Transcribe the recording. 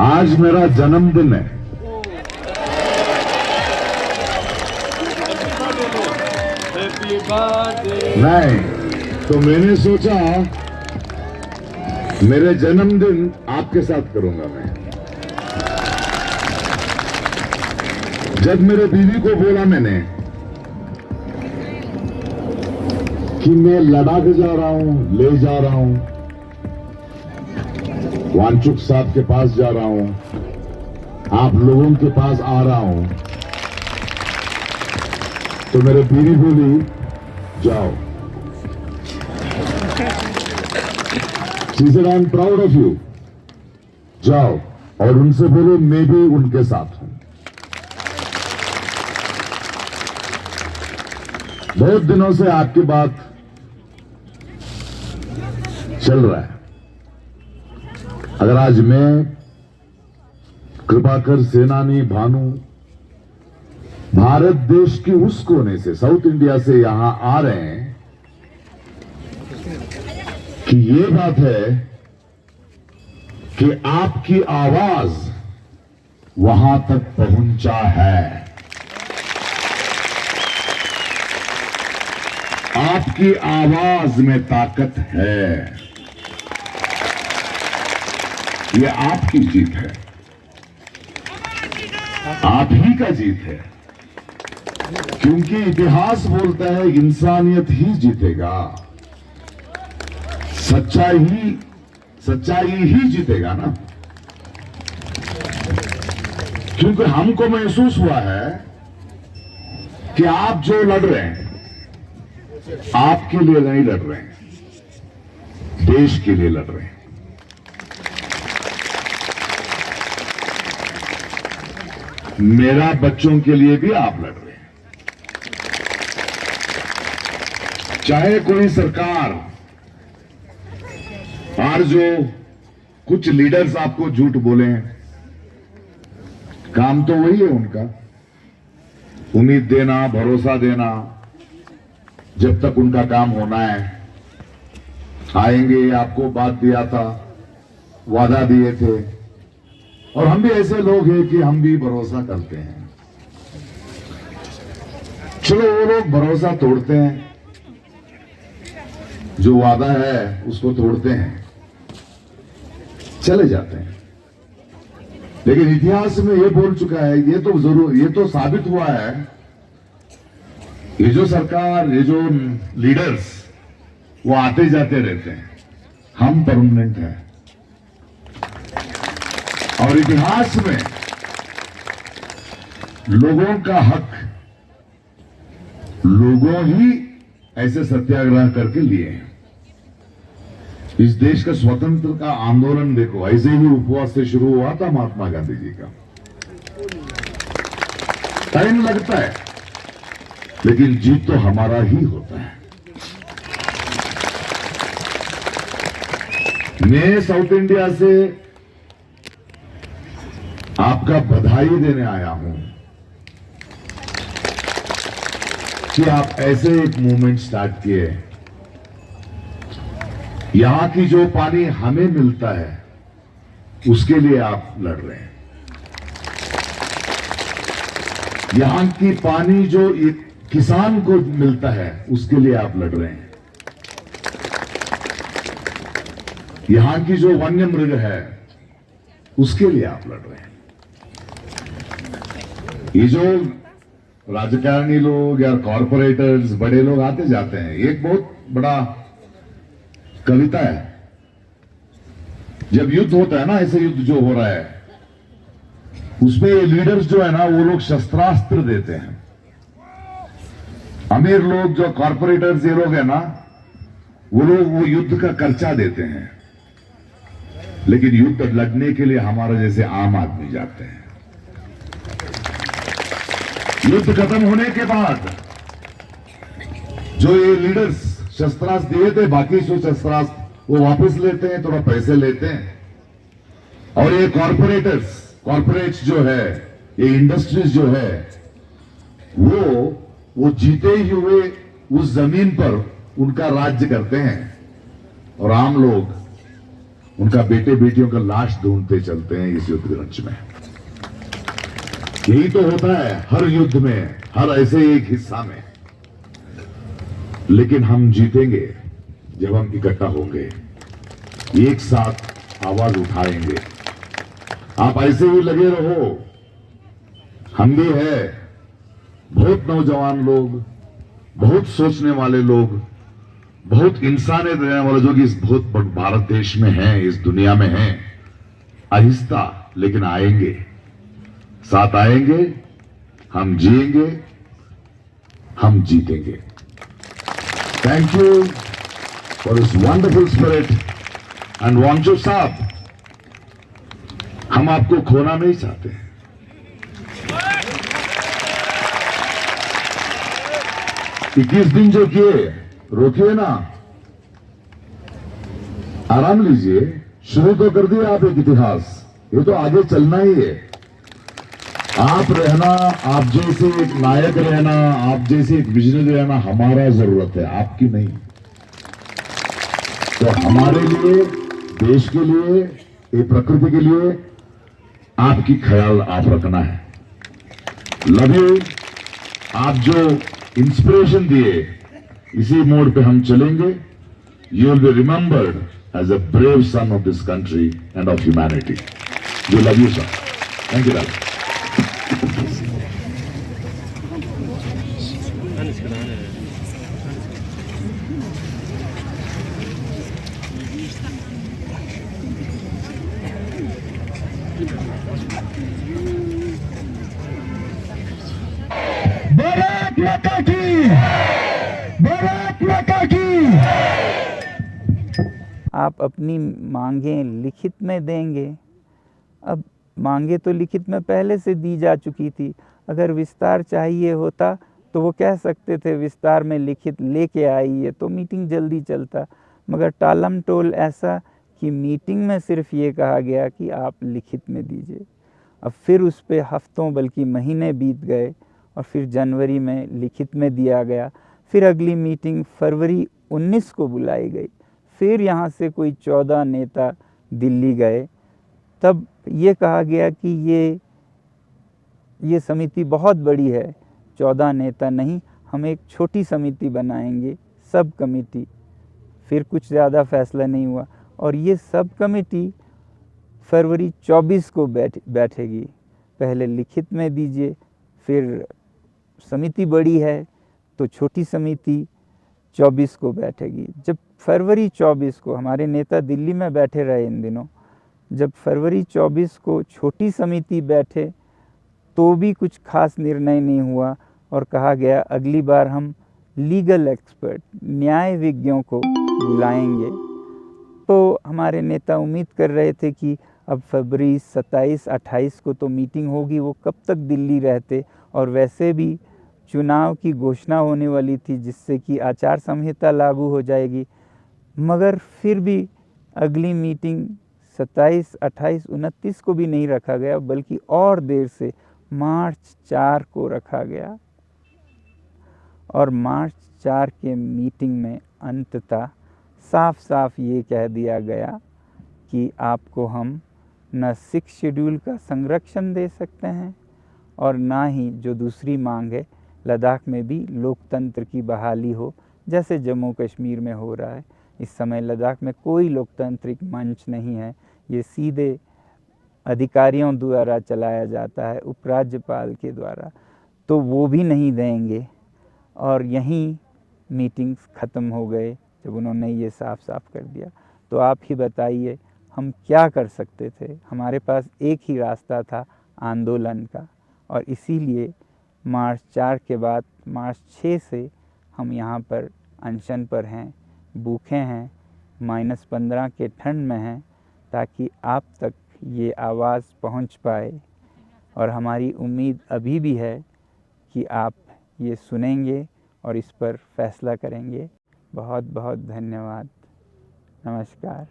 आज मेरा जन्मदिन है। नहीं तो मैंने सोचा मेरे जन्मदिन आपके साथ करूंगा मैं। जब मेरे बीवी को बोला मैंने कि मैं लद्दाख जा रहा हूं, ले जा रहा हूं, वांगचुक साहब के पास जा रहा हूं, आप लोगों के पास आ रहा हूं, तो मेरे बीवी बोली जाओ। She said, I'm proud of you. जाओ और उनसे बोलो मैं भी उनके साथ हूं। बहुत दिनों से आपकी बात चल रहा है। अगर आज मैं कृपाकर सेनानी भानु भारत देश की उस कोने से, साउथ इंडिया से यहां आ रहे हैं कि ये बात है कि आपकी आवाज वहां तक पहुंचा है। आपकी आवाज में ताकत है। ये आपकी जीत है, आप ही का जीत है, क्योंकि इतिहास बोलता है इंसानियत ही जीतेगा, सच्चाई ही जीतेगा ना। क्योंकि हमको महसूस हुआ है कि आप जो लड़ रहे हैं आपके लिए नहीं लड़ रहे हैं, देश के लिए लड़ रहे हैं। मेरा बच्चों के लिए भी आप लड़ रहे हैं। चाहे कोई सरकार और जो कुछ लीडर्स आपको झूठ बोले हैं, काम तो वही है उनका, उम्मीद देना, भरोसा देना। जब तक उनका काम होना है आएंगे, आपको बात दिया था, वादा दिए थे, और हम भी ऐसे लोग हैं कि हम भी भरोसा करते हैं। चलो वो लोग भरोसा तोड़ते हैं, जो वादा है उसको तोड़ते हैं, चले जाते हैं। लेकिन इतिहास में ये बोल चुका है, ये तो साबित हुआ है, ये जो सरकार, ये जो लीडर्स वो आते जाते रहते हैं, हम परमानेंट हैं। और इतिहास में लोगों का हक लोगों ही ऐसे सत्याग्रह करके लिए हैं। इस देश का स्वतंत्र का आंदोलन देखो, ऐसे ही उपवास से शुरू हुआ था महात्मा गांधी जी का। टाइम लगता है लेकिन जीत तो हमारा ही होता है। मैं साउथ इंडिया से आपका बधाई देने आया हूं कि आप ऐसे एक मूवमेंट स्टार्ट किए। यहां की जो पानी हमें मिलता है उसके लिए आप लड़ रहे हैं। यहां की पानी जो एक किसान को मिलता है उसके लिए आप लड़ रहे हैं। यहां की जो वन्य मृग है उसके लिए आप लड़ रहे हैं। ये जो राजकारणी लोग या कॉरपोरेटर्स, बड़े लोग आते जाते हैं, एक बहुत बड़ा कविता है। जब युद्ध होता है ना, ऐसे युद्ध जो हो रहा है, उसमें ये लीडर्स जो है ना, वो लोग शस्त्रास्त्र देते हैं। अमीर लोग, जो कॉरपोरेटर्स ये लोग है ना, वो लोग वो युद्ध का खर्चा देते हैं। लेकिन युद्ध लड़ने के लिए हमारे जैसे आम आदमी जाते हैं। युद्ध खत्म होने के बाद जो ये लीडर्स शस्त्रास्त्र दिए थे, बाकी जो शस्त्रास्त्र वो वापस लेते हैं, थोड़ा पैसे लेते हैं। और ये कॉरपोरेट्स जो है, ये इंडस्ट्रीज जो है, वो जीते ही हुए उस जमीन पर उनका राज्य करते हैं। और आम लोग उनका बेटे बेटियों का लाश ढूंढते चलते हैं इस युद्ध रंच में। यही तो होता है हर युद्ध में, हर ऐसे एक हिस्सा में। लेकिन हम जीतेंगे जब हम इकट्ठा होंगे, एक साथ आवाज उठाएंगे। आप ऐसे ही लगे रहो, हम भी है, बहुत नौजवान लोग, बहुत सोचने वाले लोग, बहुत इंसानियत रहने वाले जो कि इस बहुत भारत देश में हैं, इस दुनिया में हैं। आहिस्ता लेकिन आएंगे, साथ आएंगे, हम जिएंगे, हम जीतेंगे। Thank you for this wonderful spirit and Wancho साहब, हम आपको खोना नहीं चाहते। 21 दिन जो किए, रोकिए ना, आराम लीजिए। शुरू तो कर दिया आप एक इतिहास, ये तो आगे चलना ही है। आप रहना, आप जैसे एक नायक रहना, आप जैसे एक विजनरी रहना हमारा जरूरत है, आपकी नहीं। तो हमारे लिए, देश के लिए, ये प्रकृति के लिए आपकी ख्याल आप रखना है। Love you. आप जो इंस्पिरेशन दिए, इसी मोड पे हम चलेंगे। You will be remembered as a brave son of this country and of humanity. We love you sir. Thank you. Bharat Mata की, भारत माता की। आप अपनी मांगें लिखित में देंगे। अब मांगे तो लिखित में पहले से दी जा चुकी थी। अगर विस्तार चाहिए होता तो वो कह सकते थे विस्तार में लिखित लेके आइए, तो मीटिंग जल्दी चलता। मगर टालम टोल ऐसा कि मीटिंग में सिर्फ ये कहा गया कि आप लिखित में दीजिए। अब फिर उस पे हफ्तों बल्कि महीने बीत गए और फिर जनवरी में लिखित में दिया गया। फिर अगली मीटिंग फरवरी 19 को बुलाई गई। फिर यहाँ से कोई 14 नेता दिल्ली गए। तब ये कहा गया कि ये समिति बहुत बड़ी है, 14 नेता नहीं, हम एक छोटी समिति बनाएंगे, सब कमेटी। फिर कुछ ज़्यादा फैसला नहीं हुआ और ये सब कमेटी फरवरी 24 को बैठेगी। पहले लिखित में दीजिए, फिर समिति बड़ी है तो छोटी समिति 24 को बैठेगी। जब फरवरी 24 को हमारे नेता दिल्ली में बैठे रहे इन दिनों, जब फरवरी 24 को छोटी समिति बैठे तो भी कुछ खास निर्णय नहीं हुआ और कहा गया अगली बार हम लीगल एक्सपर्ट, न्याय विज्ञों को बुलाएंगे। तो हमारे नेता उम्मीद कर रहे थे कि अब फरवरी 27-28 को तो मीटिंग होगी, वो कब तक दिल्ली रहते। और वैसे भी चुनाव की घोषणा होने वाली थी जिससे कि आचार संहिता लागू हो जाएगी। मगर फिर भी अगली मीटिंग 27, 28, 29 को भी नहीं रखा गया, बल्कि और देर से मार्च 4 को रखा गया। और मार्च 4 के मीटिंग में अंततः साफ साफ ये कह दिया गया कि आपको हम न 6 शेड्यूल का संरक्षण दे सकते हैं और ना ही जो दूसरी मांग है लद्दाख में भी लोकतंत्र की बहाली हो, जैसे जम्मू कश्मीर में हो रहा है। इस समय लद्दाख में कोई लोकतांत्रिक मंच नहीं है, ये सीधे अधिकारियों द्वारा चलाया जाता है, उपराज्यपाल के द्वारा, तो वो भी नहीं देंगे। और यहीं मीटिंग्स ख़त्म हो गए जब उन्होंने ये साफ साफ कर दिया। तो आप ही बताइए हम क्या कर सकते थे। हमारे पास एक ही रास्ता था, आंदोलन का, और इसीलिए मार्च 4 के बाद मार्च 6 से हम यहाँ पर अनशन पर हैं, भूखे हैं, -15 के ठंड में हैं, ताकि आप तक ये आवाज़ पहुँच पाए। और हमारी उम्मीद अभी भी है कि आप ये सुनेंगे और इस पर फैसला करेंगे। बहुत बहुत धन्यवाद। नमस्कार।